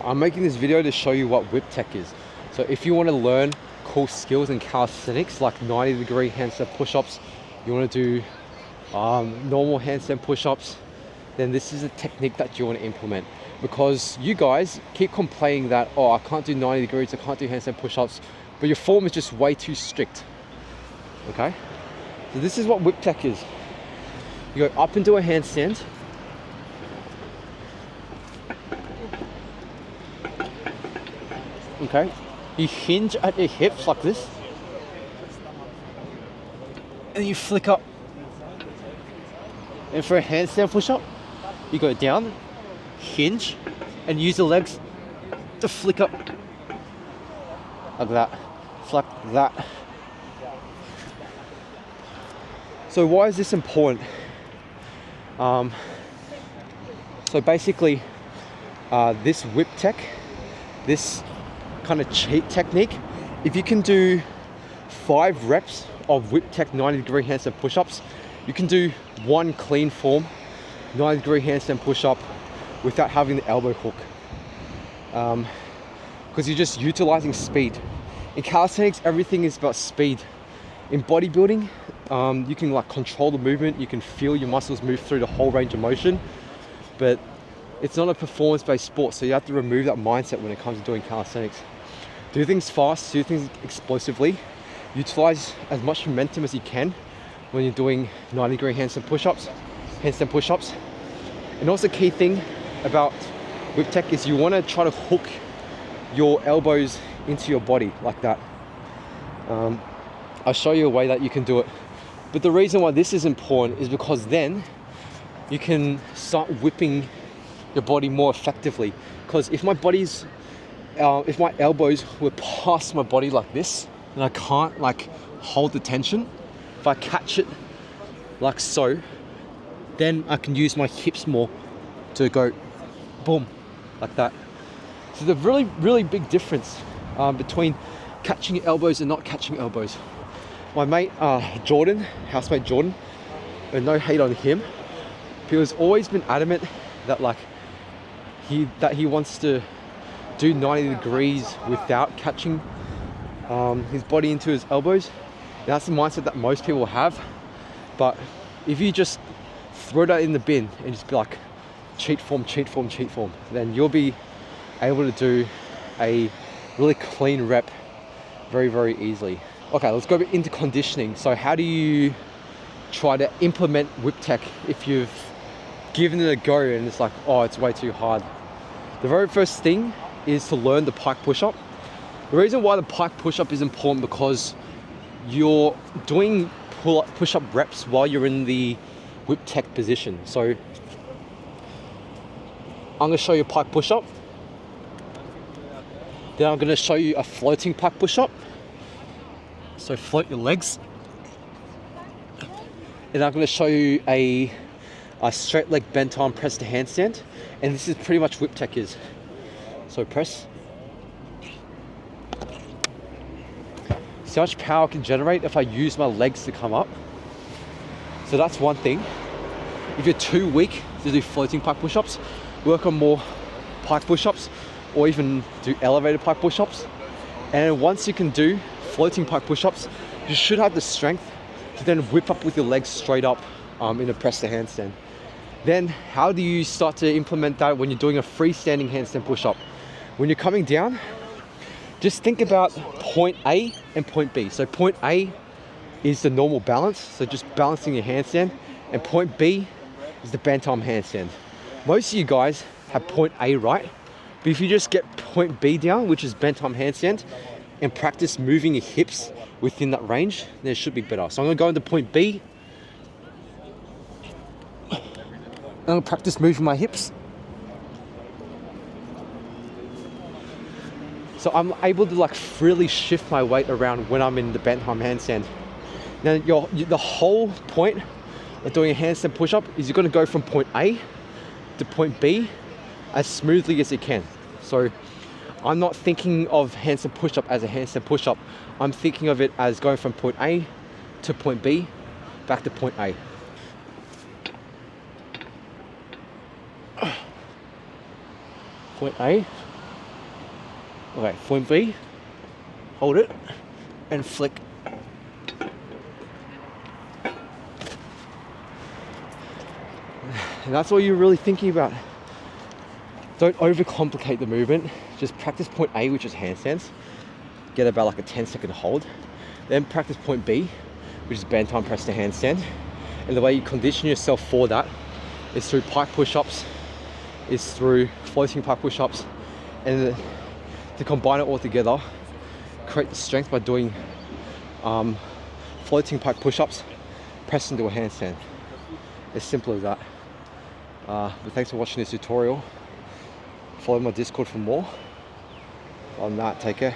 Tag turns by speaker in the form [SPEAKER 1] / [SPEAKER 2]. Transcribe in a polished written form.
[SPEAKER 1] I'm making this video to show you what whip tech is. So if you want to learn cool skills in calisthenics like 90-degree handstand push-ups, you want to do normal handstand push-ups, then this is a technique that you want to implement. Because you guys keep complaining that, oh, I can't do 90 degrees, I can't do handstand push-ups, but your form is just way too strict. Okay? So this is what whip tech is. You go up into a handstand. Okay? You hinge at your hips like this. And you flick up. And for a handstand push-up, you go down, hinge, and use the legs to flick up. Like that. It's like that. So why is this important? So basically, this whip tech, this kind of cheat technique, if you can do 5 reps of whip tech 90-degree handstand push-ups, you can do 1 clean form 90-degree handstand push-up without having the elbow hook, because you're just utilizing speed. In calisthenics, everything is about speed. In bodybuilding, you can like control the movement, you can feel your muscles move through the whole range of motion, but it's not a performance-based sport, so you have to remove that mindset when it comes to doing calisthenics. Do things fast, do things explosively, utilize as much momentum as you can when you're doing 90-degree handstand push-ups. And also, key thing about whip tech is you want to try to hook your elbows into your body like that. I'll show you a way that you can do it. But the reason why this is important is because then you can start whipping your body more effectively. Because if my elbows were past my body like this, and I can't like hold the tension, if I catch it like so, then I can use my hips more to go boom, like that. So the really big difference between catching your elbows and not catching elbows. My mate Jordan, housemate Jordan, and no hate on him, he has always been adamant that like he wants to do 90 degrees without catching his body into his elbows. And that's the mindset that most people have. But if you just throw that in the bin and just be like cheat form, then you'll be able to do a really clean rep very easily. Okay, let's go into conditioning. So how do you try to implement whip tech if you've given it a go and it's like, oh, it's way too hard? The very first thing is to learn the pike push-up. The reason why the pike push-up is important because you're doing push-up reps while you're in the whip tech position. So I'm going to show you a pike push-up. Then I'm going to show you a floating pike push-up. So float your legs. And I'm going to show you a straight leg bent arm press to handstand. And this is pretty much whip tech is. So press. See how much power I can generate if I use my legs to come up. So that's one thing. If you're too weak to do floating pike push-ups, work on more pike push-ups or even do elevated pike push-ups. And once you can do floating pike push-ups, you should have the strength to then whip up with your legs straight up in a press to handstand. Then how do you start to implement that when you're doing a freestanding handstand push-up? When you're coming down, just think about point A and point B. So point A is the normal balance, so just balancing your handstand, and point B is the bent arm handstand. Most of you guys have point A right, but if you just get point B down, which is bent arm handstand, and practice moving your hips within that range, then it should be better. So I'm gonna go into point B. I'm gonna practice moving my hips. So I'm able to like freely shift my weight around when I'm in the bent arm handstand. Now the whole point of doing a handstand push-up is you're gonna go from point A to point B as smoothly as you can. So I'm not thinking of handstand push-up as a handstand push-up. I'm thinking of it as going from point A to point B, back to point A. Point A, Okay, point B, hold it, and flick. And that's all you're really thinking about. Don't overcomplicate the movement. Just practice point A, which is handstands. Get about like a 10-second hold. Then practice point B, which is band time press to handstand. And the way you condition yourself for that is through pike push-ups, is through floating pike push-ups, and to combine it all together, create the strength by doing floating pike push-ups, press into a handstand. As simple as that. But thanks for watching this tutorial. Follow my Discord for more. Other than that, take care.